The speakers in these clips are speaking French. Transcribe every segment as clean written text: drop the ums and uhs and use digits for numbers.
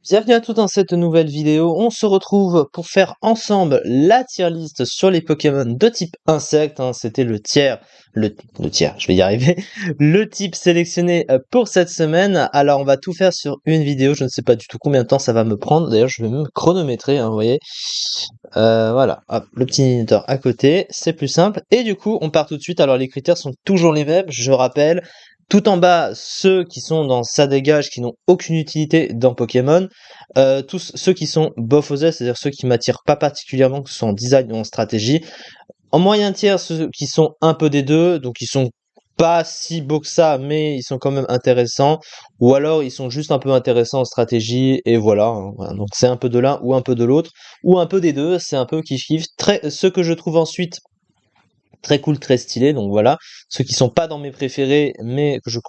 Bienvenue à tous dans cette nouvelle vidéo. On se retrouve pour faire ensemble la tier list sur les Pokémon de type insecte. C'était le tiers, je vais y arriver, le type sélectionné pour cette semaine. Alors on va tout faire sur une vidéo. Je ne sais pas du tout combien de temps ça va me prendre. D'ailleurs, je vais même chronométrer, vous voyez. Voilà, hop, le petit minuteur à côté, c'est plus simple. Et du coup, on part tout de suite. Alors les critères sont toujours les mêmes, je rappelle. Tout en bas, ceux qui sont dans ça dégage, qui n'ont aucune utilité dans Pokémon. Tous ceux qui sont bof aux ailes, c'est-à-dire ceux qui m'attirent pas particulièrement, que ce soit en design ou en stratégie. En moyen tiers, ceux qui sont un peu des deux, donc ils sont pas si beaux que ça, mais ils sont quand même intéressants. Ou alors ils sont juste un peu intéressants en stratégie, et voilà. Donc c'est un peu de l'un ou un peu de l'autre, ou un peu des deux, c'est un peu kiff-kiff. Ce que je trouve ensuite très cool, très stylé, donc voilà. Ceux qui sont pas dans mes préférés, mais que je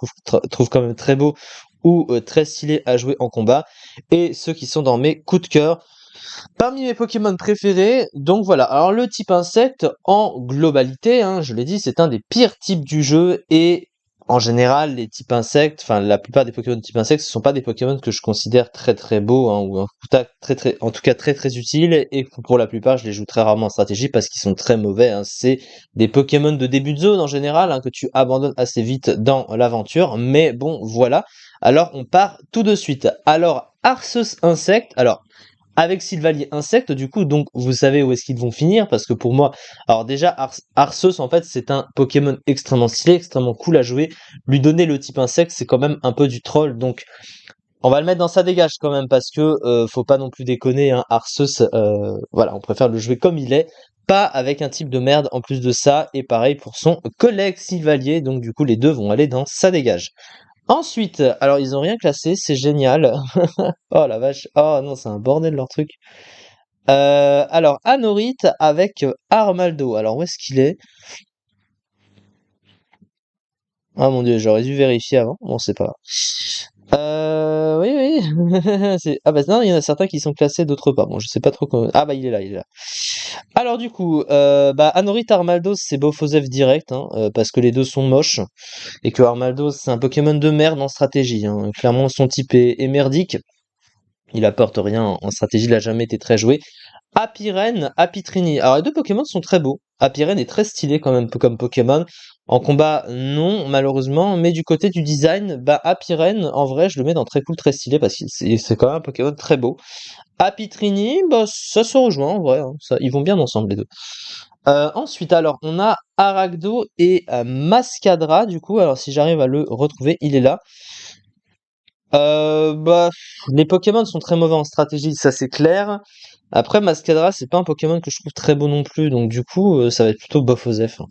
trouve quand même très beaux ou très stylés à jouer en combat. Et ceux qui sont dans mes coups de cœur. Parmi mes Pokémon préférés, donc voilà. Alors le type insecte, en globalité, je l'ai dit, c'est un des pires types du jeu et en général, les types insectes, enfin la plupart des Pokémon de type insecte, ce sont pas des Pokémon que je considère très très beaux, ou en tout cas très très utiles, et pour la plupart, je les joue très rarement en stratégie parce qu'ils sont très mauvais. C'est des Pokémon de début de zone en général, que tu abandonnes assez vite dans l'aventure, mais bon, voilà. Alors on part tout de suite. Alors Arceus insecte, alors avec Sylvalier Insecte, du coup, donc vous savez où est-ce qu'ils vont finir, parce que pour moi, alors déjà, Arceus, en fait, c'est un Pokémon extrêmement stylé, extrêmement cool à jouer. Lui donner le type Insecte, c'est quand même un peu du troll, donc on va le mettre dans sa dégage quand même, parce que faut pas non plus déconner, Arceus, voilà, on préfère le jouer comme il est, pas avec un type de merde en plus de ça, et pareil pour son collègue Sylvalier, donc du coup, les deux vont aller dans sa dégage. Ensuite, alors ils ont rien classé, c'est génial. Oh la vache, oh non, c'est un bordel leur truc. Alors, Anorith avec Armaldo. Alors, où est-ce qu'il est? Ah mon dieu, j'aurais dû vérifier avant. Bon, c'est pas grave. Oui, oui. Ah bah non, il y en a certains qui sont classés, d'autres pas. Bon, je sais pas trop comment. Ah bah il est là, il est là. Alors du coup, bah Anorith Armaldo, c'est Bofosef direct, parce que les deux sont moches. Et que Armaldo, c'est un Pokémon de merde en stratégie. Clairement, son type est merdique. Il apporte rien en stratégie, il a jamais été très joué. Apiren, Apitrini. Alors les deux Pokémon sont très beaux. Apiren est très stylé quand même comme Pokémon. En combat, non, malheureusement. Mais du côté du design, bah Apiren, en vrai, je le mets dans très cool, très stylé parce que c'est quand même un Pokémon très beau. Apitrini, bah ça se rejoint en vrai. Ça, ils vont bien ensemble les deux. Ensuite, alors, on a Aragdo et Mascadra, du coup. Alors, si j'arrive à le retrouver, il est là. Bah, les Pokémon sont très mauvais en stratégie, ça c'est clair. Après, Mascadra, c'est pas un Pokémon que je trouve très beau non plus, donc du coup, ça va être plutôt bof aux F.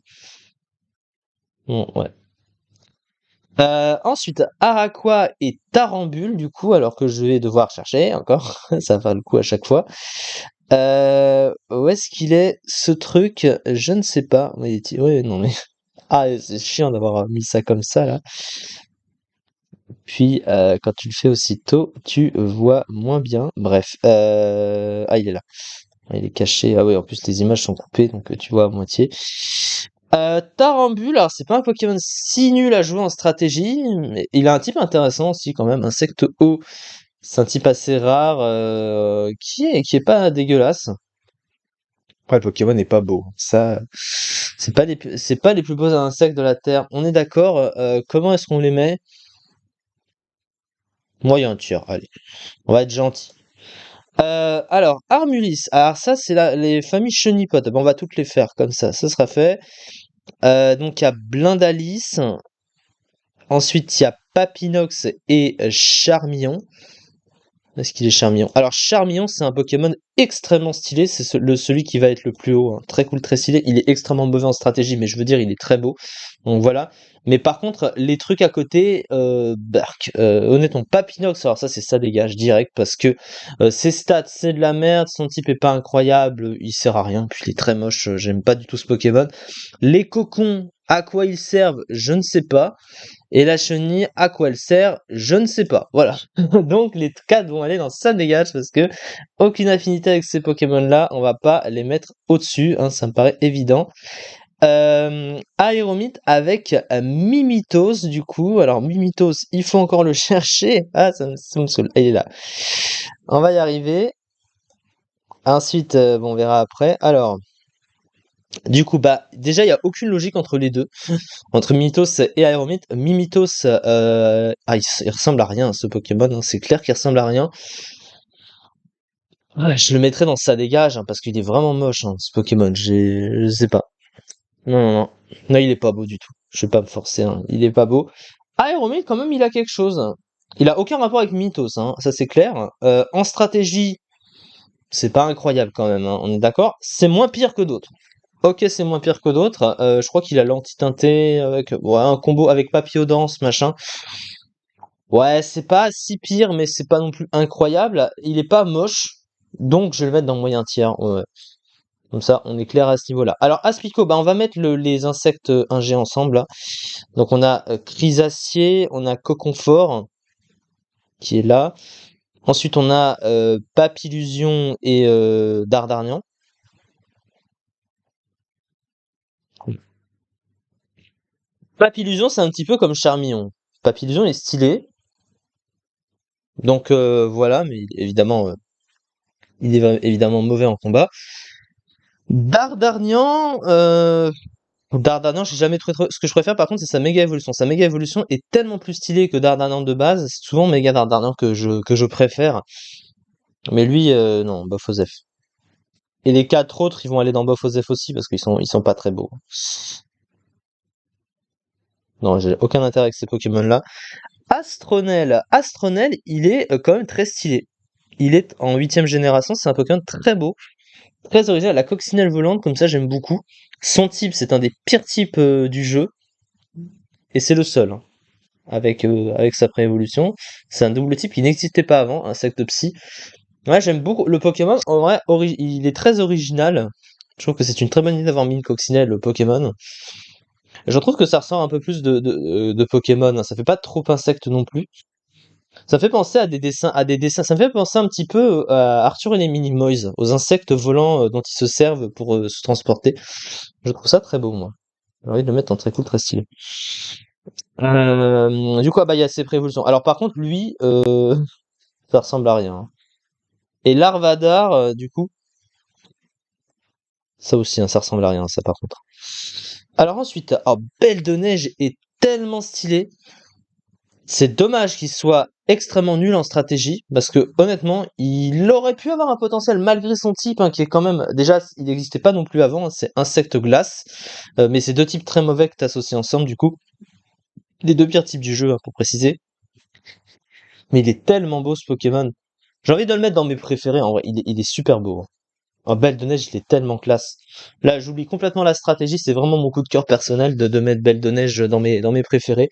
Bon, ouais. Ensuite, Araqua et Tarambule, du coup, alors que je vais devoir chercher encore, ça va le coup à chaque fois. Où est-ce qu'il est ce truc? Je ne sais pas. Ouais, non mais. Ah, c'est chiant d'avoir mis ça comme ça là. Puis quand tu le fais aussitôt, tu vois moins bien. Bref, ah il est là. Ah, il est caché. Ah oui, en plus les images sont coupées, donc tu vois à moitié. Tarambule, alors c'est pas un Pokémon si nul à jouer en stratégie, mais il a un type intéressant aussi quand même, Insecte eau. C'est un type assez rare, qui est pas dégueulasse. Après, le Pokémon n'est pas beau. Ça, c'est pas les plus beaux insectes de la Terre. On est d'accord. Comment est-ce qu'on les met? Moyen tiers, allez. On va être gentil. Alors, Armulis. Alors ça, c'est les familles chenipotes. Bon, on va toutes les faire comme ça sera fait. Donc, il y a Blindalis. Ensuite, il y a Papinox et Charmillon. Est-ce qu'il est Charmillon? Alors, Charmillon, c'est un Pokémon extrêmement stylé. C'est celui qui va être le plus haut. Très cool, très stylé. Il est extrêmement mauvais en stratégie, mais je veux dire, il est très beau. Donc voilà. Mais par contre, les trucs à côté, bark. Honnêtement, Papinox, alors ça dégage direct parce que ses stats, c'est de la merde. Son type est pas incroyable. Il sert à rien. Puis il est très moche. J'aime pas du tout ce Pokémon. Les cocons, à quoi ils servent, je ne sais pas. Et la chenille, à quoi elle sert, je ne sais pas. Voilà. Donc les 4 vont aller dans ça dégage parce que aucune affinité avec ces Pokémon là, on va pas les mettre au-dessus, ça me paraît évident. Aéromite avec Mimitos, du coup. Alors, Mimitos, il faut encore le chercher. Ah, ça me saoule. Il est là. On va y arriver. Ensuite, bon, on verra après. Alors, du coup, bah, déjà, il n'y a aucune logique entre les deux. Entre Mimitos et Aéromite. Mimitos, il ressemble à rien, ce Pokémon, hein. C'est clair qu'il ressemble à rien. Ouais, je le mettrais dans ça dégage, hein, parce qu'il est vraiment moche, hein, ce Pokémon. Je sais pas. Non, non, non. Non, il est pas beau du tout. Je vais pas me forcer, hein. Il est pas beau. Aéromite, quand même, il a quelque chose. Il a aucun rapport avec Mythos, hein. Ça c'est clair. En stratégie, c'est pas incroyable quand même, hein. On est d'accord. C'est moins pire que d'autres. Ok, c'est moins pire que d'autres. Je crois qu'il a l'anti-teinté avec ouais, un combo avec Papillodance, machin. Ouais, c'est pas si pire, mais c'est pas non plus incroyable. Il est pas moche, donc je vais le mettre dans moyen tiers. Ouais, ouais. Comme ça, on est clair à ce niveau-là. Alors, Aspico, bah, on va mettre les insectes 1G ensemble, là. Donc, on a Chrysacier, on a Coconfort, qui est là. Ensuite, on a Papillusion et Dardarnian. Papillusion, c'est un petit peu comme Charmillon. Papillusion est stylé. Donc, voilà, mais il est évidemment mauvais en combat. Dardarnian, Dardarnian, j'ai jamais trouvé trop. Ce que je préfère par contre, c'est sa méga évolution. Sa méga évolution est tellement plus stylée que Dardarnian de base. C'est souvent méga Dardarnian que je préfère. Mais lui, non, bof Osef. Et les quatre autres, ils vont aller dans bof Osef aussi parce qu'ils sont pas très beaux. Non, j'ai aucun intérêt avec ces Pokémon-là. Astronel, il est quand même très stylé. Il est en huitième génération, c'est un Pokémon très beau, très original. La coccinelle volante, comme ça, j'aime beaucoup. Son type, c'est un des pires types du jeu, et c'est le seul, hein, avec sa préévolution. C'est un double type qui n'existait pas avant, insecte psy. Ouais, j'aime beaucoup le Pokémon. En vrai, il est très original. Je trouve que c'est une très bonne idée d'avoir mis une coccinelle au Pokémon. Je trouve que ça ressort un peu plus de Pokémon, hein. Ça fait pas trop insecte non plus. Ça fait penser à des dessins. Ça me fait penser un petit peu à Arthur et les Minimoys, aux insectes volants dont ils se servent pour se transporter. Je trouve ça très beau, moi. J'ai envie de le mettre en très cool, très stylé. Du coup, ah bah, il y a ses préévolutions. Alors, par contre, lui, ça ressemble à rien, hein. Et Larvadar, du coup, ça aussi, hein, ça ressemble à rien, ça, par contre. Alors ensuite, Belle de Neige est tellement stylé. C'est dommage qu'il soit extrêmement nul en stratégie, parce que honnêtement, il aurait pu avoir un potentiel malgré son type, hein, qui est quand même déjà, il n'existait pas non plus avant, hein, c'est insecte glace, mais c'est deux types très mauvais que t'associes ensemble du coup, les deux pires types du jeu, hein, pour préciser. Mais il est tellement beau ce Pokémon. J'ai envie de le mettre dans mes préférés, en vrai, il est super beau, hein. Belle de Neige, il est tellement classe. Là, j'oublie complètement la stratégie, c'est vraiment mon coup de cœur personnel de mettre Belle de Neige dans mes préférés.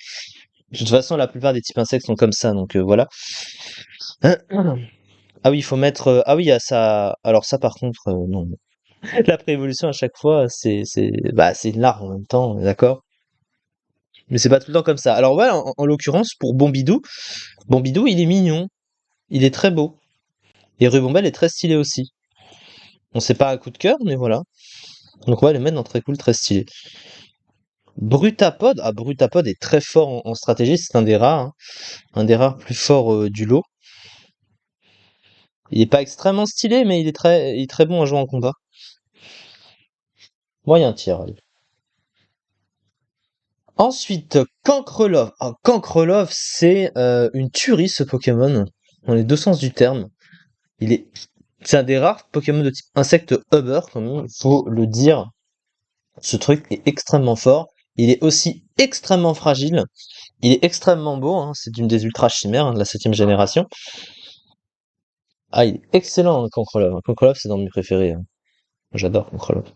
De toute façon, la plupart des types insectes sont comme ça, donc voilà. Ah oui, il faut mettre. Ah oui, il y a ça. Alors ça, par contre, non. La préévolution à chaque fois, c'est une larve en même temps, on est d'accord. Mais c'est pas tout le temps comme ça. Alors voilà, en l'occurrence, pour Bombidou, il est mignon, il est très beau. Et Rubombelle est très stylé aussi. On sait pas un coup de cœur, mais voilà. Donc on va les mettre dans très cool, très stylé. Brutapod est très fort en stratégie, c'est un des rares, hein. Un des rares plus forts du lot. Il est pas extrêmement stylé, mais il est très bon à jouer en combat. Moyen tir, allez. Ensuite, Cancrelove. Cancrelove, c'est une tuerie ce Pokémon, dans les deux sens du terme. Il est, c'est un des rares Pokémon de type insecte Uber, quand même, faut le dire. Ce truc est extrêmement fort. Il est aussi extrêmement fragile. Il est extrêmement beau, hein. C'est une des ultra chimères, hein, de la septième génération. Ah, il est excellent, hein, Cancrelove. Cancrelove, c'est dans mes préférés, hein. J'adore Cancrelove.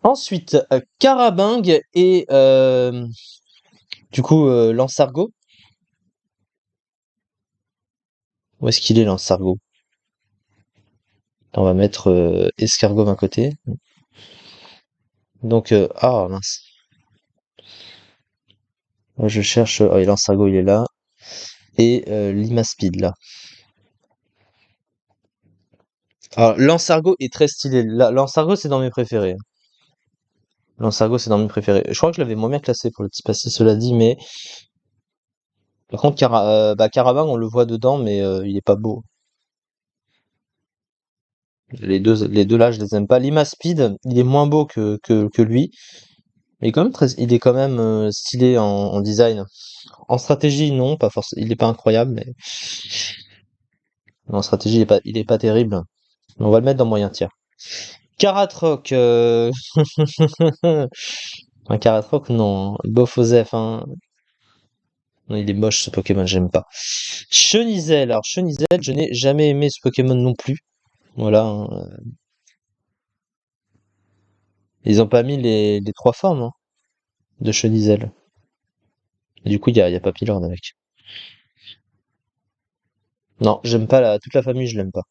Ensuite, Carabing et du coup Lansargot. Où est-ce qu'il est, Lansargot? On va mettre escargot d'un côté. Donc, ah mince. Moi, je cherche. Ah, et Lansargot, il est là. Et Limaspeed, là. Alors, Lansargot est très stylé. Lansargot, c'est dans mes préférés. Lansargo, c'est dans mes préférés. Je crois que je l'avais moins bien classé pour le petit passé, cela dit, mais par contre, Caravan, on le voit dedans, mais il est pas beau. Les deux là, je les aime pas. Limaspeed, il est moins beau que lui, mais il est quand même stylé en design. En stratégie, non, pas forcément. Il est pas incroyable, mais en stratégie, il est pas terrible. On va le mettre dans moyen tiers. Karatroc, un Karatroc, non. Bofosef, hein. Non, il est moche ce Pokémon, j'aime pas. Chenizel, alors Chenizel, je n'ai jamais aimé ce Pokémon non plus. Voilà, hein. Ils ont pas mis les trois formes hein, de Chenizel. Et du coup, il y a pas Pilord avec. Non, j'aime pas toute la famille, je l'aime pas.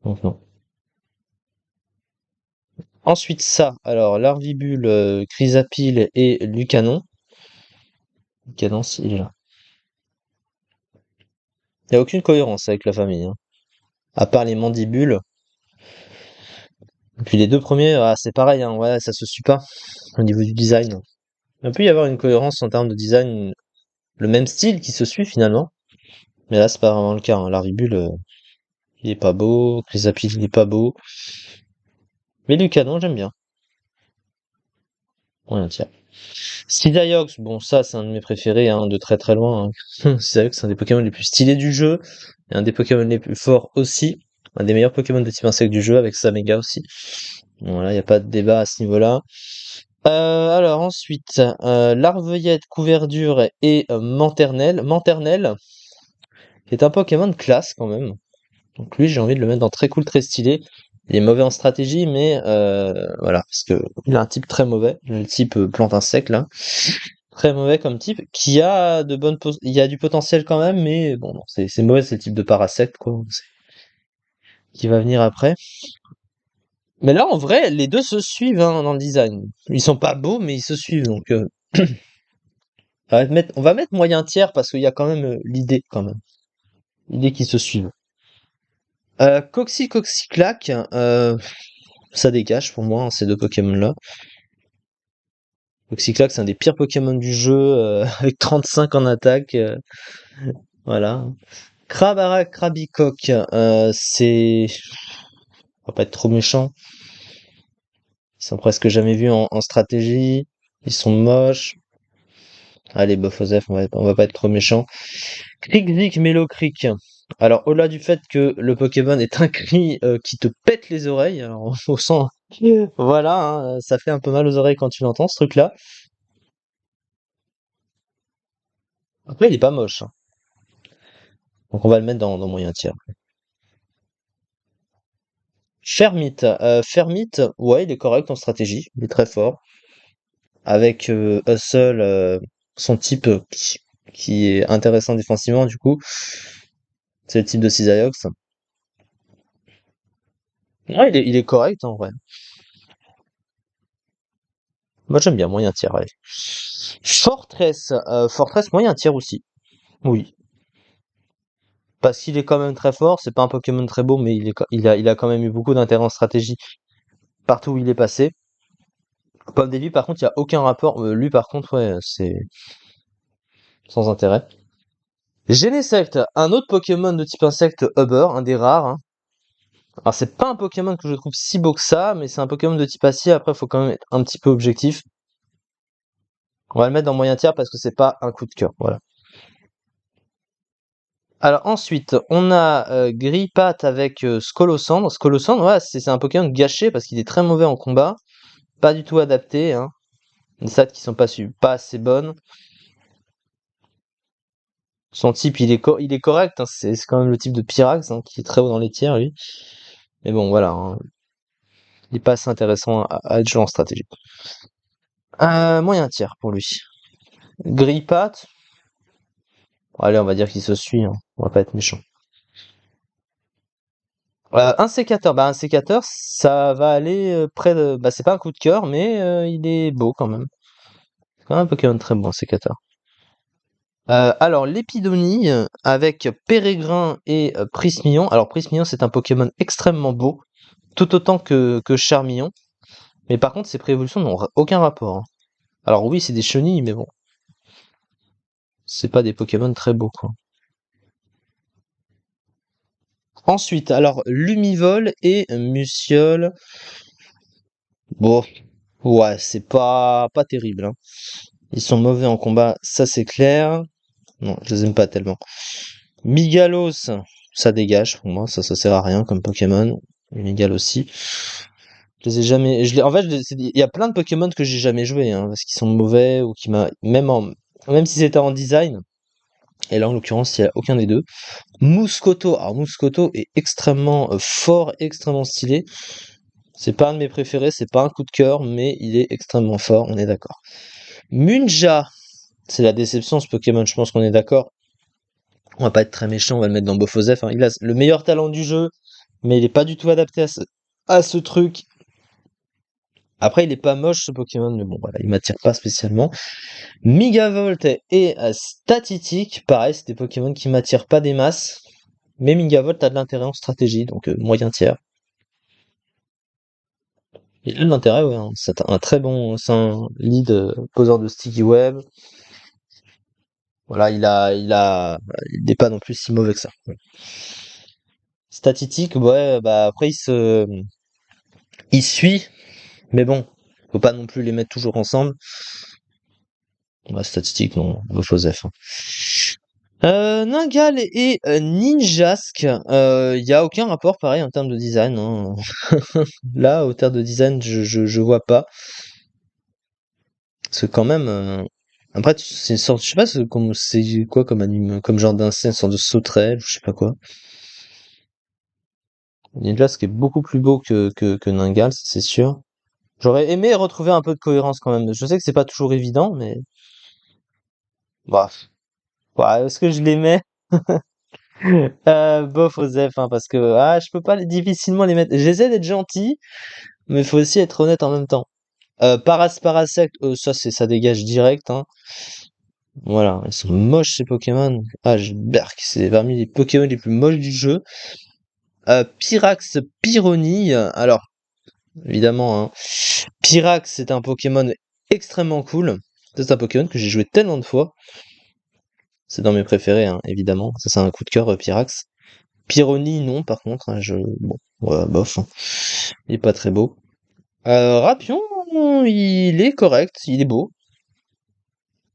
Donc non. Ensuite, ça, alors Larvibule, Chrysapile et Lucanon. Lucanon, il est là. Il n'y a aucune cohérence avec la famille, hein. À part les mandibules. Et puis les deux premiers, ah, c'est pareil, hein, ouais, ça se suit pas au niveau du design. Il peut y avoir une cohérence en termes de design, le même style qui se suit finalement. Mais là, c'est pas vraiment le cas, hein. Larvibule, il est pas beau. Chrysapile, il est pas beau. Mais Lucanon, j'aime bien. Ouais, tiens. Sidiox, bon, ça, c'est un de mes préférés, hein, de très très loin, hein. Sidiox, c'est un des Pokémon les plus stylés du jeu. Et un des Pokémon les plus forts aussi. Un des meilleurs Pokémon de type insecte du jeu, avec Samega aussi. Voilà, il n'y a pas de débat à ce niveau-là. Alors ensuite, Larveuillette, Couverdure et Manternelle. Manternelle, qui est un Pokémon de classe quand même. Donc lui, j'ai envie de le mettre dans très cool, très stylé. Il est mauvais en stratégie, mais voilà, parce que il a un type très mauvais, le type plante insecte là. Très mauvais comme type, qui a il y a du potentiel quand même, mais bon, non, c'est mauvais, c'est le type de parasecte, quoi, qui va venir après. Mais là, en vrai, les deux se suivent hein, dans le design. Ils sont pas beaux, mais ils se suivent, donc on va mettre moyen tiers parce qu'il y a quand même l'idée, quand même. L'idée qu'ils se suivent. Coxyclac, ça dégage pour moi, hein, ces deux Pokémon-là. Coxyclac, c'est un des pires Pokémon du jeu, avec 35 en attaque, voilà. Krabarak, Krabicoque, on va pas être trop méchant. Ils sont presque jamais vus en stratégie. Ils sont moches. Allez, Bofosef, on va pas être trop méchant. Crickvic, Mélocrick. Alors, au-delà du fait que le Pokémon est un cri qui te pète les oreilles, alors, au sens, voilà, hein, ça fait un peu mal aux oreilles quand tu l'entends, ce truc-là. Après, il est pas moche, hein. Donc, on va le mettre dans moyen tiers. Fermite. Fermite, ouais, il est correct en stratégie. Il est très fort. Avec Hustle, son type qui est intéressant défensivement, du coup. C'est le type de Cisaiox. Ouais, il est correct en vrai. Moi j'aime bien, moyen tiers, allez. Fortress, Fortress moyen tiers aussi. Oui. Parce qu'il est quand même très fort, c'est pas un Pokémon très beau, mais il a quand même eu beaucoup d'intérêt en stratégie partout où il est passé. Pomme Davy, par contre, il n'y a aucun rapport. Lui, par contre, ouais, c'est sans intérêt. Genesect, un autre Pokémon de type insecte Uber, un des rares, hein. Alors, c'est pas un Pokémon que je trouve si beau que ça, mais c'est un Pokémon de type acier. Après, faut quand même être un petit peu objectif. On va le mettre dans moyen tiers parce que c'est pas un coup de cœur. Voilà. Alors ensuite, on a Grippat avec Skolosand. Skolosand, ouais, c'est un Pokémon gâché parce qu'il est très mauvais en combat. Pas du tout adapté, hein. Des stats qui sont pas assez bonnes. Son type, il est correct, hein. C'est quand même le type de Pyrax, hein, qui est très haut dans les tiers, lui. Mais bon, voilà, hein. Il est pas assez intéressant à être joué en stratégie. Moyen tiers pour lui. Grippat, allez, on va dire qu'il se suit, hein. On va pas être méchant. Un sécateur, un sécateur, ça va aller près de. Bah, c'est pas un coup de cœur, mais il est beau quand même. C'est quand même un Pokémon très bon, un sécateur. Alors, Lépidonie avec Pérégrin et Prismillon. Alors, Prismillon, c'est un Pokémon extrêmement beau, tout autant que Charmillon. Mais par contre, ces pré-évolutions n'ont aucun rapport, hein. Alors oui, c'est des chenilles, mais bon, c'est pas des Pokémon très beaux, quoi. Ensuite, alors, Lumivol et Musiole. Bon, ouais, c'est pas terrible, hein. Ils sont mauvais en combat, ça c'est clair. Non, je les aime pas tellement. Migalos, ça dégage pour moi, ça sert à rien comme Pokémon. Migal aussi. Je les ai jamais. En fait, il y a plein de Pokémon que j'ai jamais joué, hein, parce qu'ils sont mauvais ou qui m'a. Même si c'était en design. Et là, en l'occurrence, il n'y a aucun des deux. Mouscoto. Alors, Mouscoto est extrêmement fort, extrêmement stylé. C'est pas un de mes préférés, c'est pas un coup de cœur, mais il est extrêmement fort, on est d'accord. Munja. C'est la déception, ce Pokémon, je pense qu'on est d'accord. On va pas être très méchant, on va le mettre dans Bofosef, hein. Il a le meilleur talent du jeu, mais il est pas du tout adapté à ce truc. Après, il est pas moche ce Pokémon, mais bon, voilà, il m'attire pas spécialement. Migavolt et Statitik, pareil, c'est des Pokémon qui m'attirent pas des masses. Mais Migavolt a de l'intérêt en stratégie, donc moyen tiers. Il a de l'intérêt, ouais, hein. C'est un très bon, c'est un lead poseur de sticky web. Voilà, il n'est pas non plus si mauvais que ça. Statitik, ouais, bah après il suit, mais bon, faut pas non plus les mettre toujours ensemble. Ouais, Statistique, non, Joseph, hein. Ningal et Ninjask, il y a aucun rapport pareil en termes de design, hein. Là, au terme de design, je vois pas. Parce que quand même, après, c'est une sorte, je sais pas, c'est quoi comme anime, comme genre d'insecte, une sorte de sauterelle, je sais pas quoi. Ninjask est beaucoup plus beau que Ningal, ça, c'est sûr. J'aurais aimé retrouver un peu de cohérence quand même. Je sais que c'est pas toujours évident, mais bah, ouais, est-ce que je les mets? Bof aux F, hein, parce que je peux pas difficilement les mettre. J'essaie d'être gentil, mais faut aussi être honnête en même temps. Parasect, ça dégage direct, hein. Voilà, ils sont moches ces Pokémon. Berk, c'est parmi les Pokémon les plus moches du jeu. Pyrax Pyroni, alors évidemment, hein, Pyrax c'est un Pokémon extrêmement cool. C'est un Pokémon que j'ai joué tellement de fois. C'est dans mes préférés, hein, évidemment. Ça, c'est un coup de cœur, Pyrax. Pyroni, non, par contre, hein, bon, ouais, bof, hein. Il est pas très beau. Rapion, il est correct, il est beau.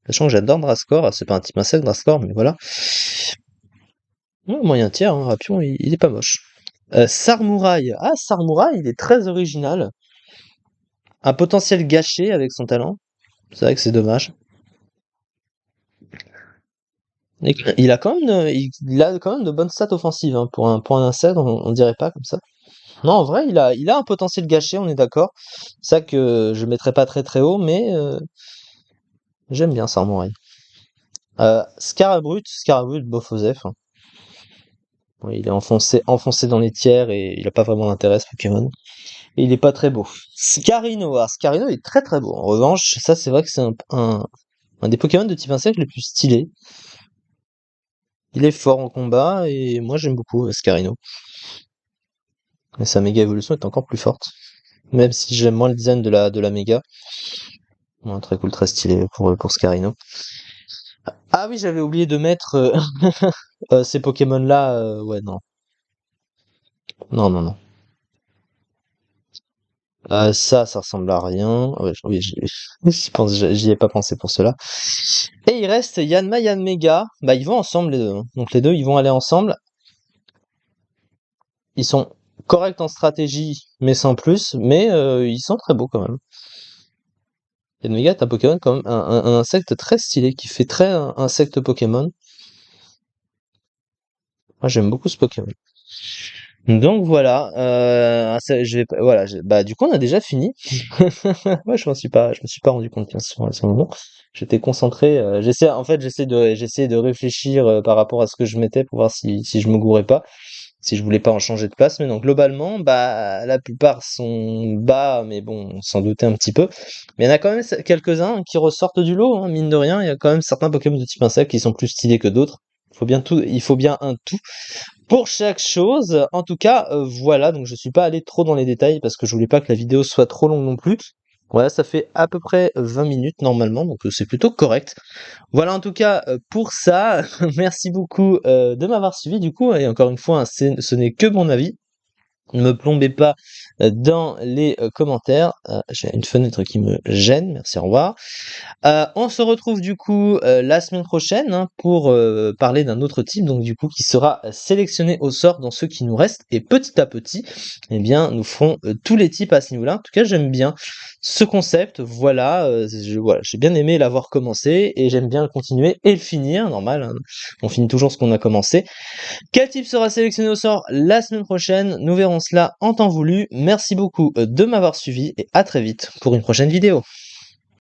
Sachant que j'adore Drascore, c'est pas un type insecte, Drascore, mais voilà. Ouais, moyen tiers, hein, Rapion, il est pas moche. Sarmouraï, Sarmouraï, il est très original. Un potentiel gâché avec son talent. C'est vrai que c'est dommage. Il a quand même, il a quand même de bonnes stats offensives, hein. Pour un insecte, on dirait pas comme ça. Non, en vrai, il a un potentiel gâché, on est d'accord. C'est ça que je mettrais pas très très haut, mais j'aime bien Samouraï. Scarabrut, bof Osef, hein. Bon, il est enfoncé dans les tiers et il a pas vraiment d'intérêt ce Pokémon. Et il est pas très beau. Scarino, Scarino est très très beau. En revanche, ça c'est vrai que c'est un des Pokémon de type insecte les plus stylés. Il est fort en combat et moi j'aime beaucoup Scarino. Et sa méga évolution est encore plus forte. Même si j'aime moins le design de la méga. Ouais, très cool, très stylé pour Scarino. Ah oui, j'avais oublié de mettre ces Pokémon-là. Ouais, non. Non, non, non. Ça ressemble à rien. Ouais, oui, j'y pense, j'y ai pas pensé pour cela. Et il reste Yanma, Yanmega. Bah, ils vont ensemble les deux, hein. Donc les deux, ils vont aller ensemble. Ils sont corrects en stratégie, mais sans plus. Mais ils sont très beaux quand même. Yanmega est un Pokémon quand même, un insecte très stylé qui fait très insecte Pokémon. Moi, j'aime beaucoup ce Pokémon. Donc voilà, voilà, bah du coup on a déjà fini. Moi je me suis pas rendu compte bien sûr à ce moment. J'étais concentré, j'essayais de réfléchir par rapport à ce que je mettais pour voir si je me gourais pas, si je voulais pas en changer de place. Mais donc globalement, bah la plupart sont bas, mais bon, on s'en doutait un petit peu. Mais il y en a quand même quelques-uns qui ressortent du lot, hein, mine de rien. Il y a quand même certains Pokémon de type insecte qui sont plus stylés que d'autres. il faut bien un tout pour chaque chose. En tout cas, voilà, donc je suis pas allé trop dans les détails parce que je voulais pas que la vidéo soit trop longue non plus. Voilà, ça fait à peu près 20 minutes normalement, donc c'est plutôt correct. Voilà en tout cas pour ça. Merci beaucoup de m'avoir suivi du coup, et encore une fois, hein, ce n'est que mon avis. Ne me plombez pas dans les commentaires. J'ai une fenêtre qui me gêne, merci, au revoir. On se retrouve du coup la semaine prochaine, hein, pour parler d'un autre type, donc du coup qui sera sélectionné au sort dans ceux qui nous restent, et petit à petit, eh bien nous ferons tous les types à ce niveau-là. En tout cas, j'aime bien ce concept, voilà, voilà, j'ai bien aimé l'avoir commencé et j'aime bien le continuer et le finir, normal, hein, on finit toujours ce qu'on a commencé. Quel type sera sélectionné au sort la semaine prochaine? Nous verrons cela en temps voulu. Merci beaucoup de m'avoir suivi et à très vite pour une prochaine vidéo.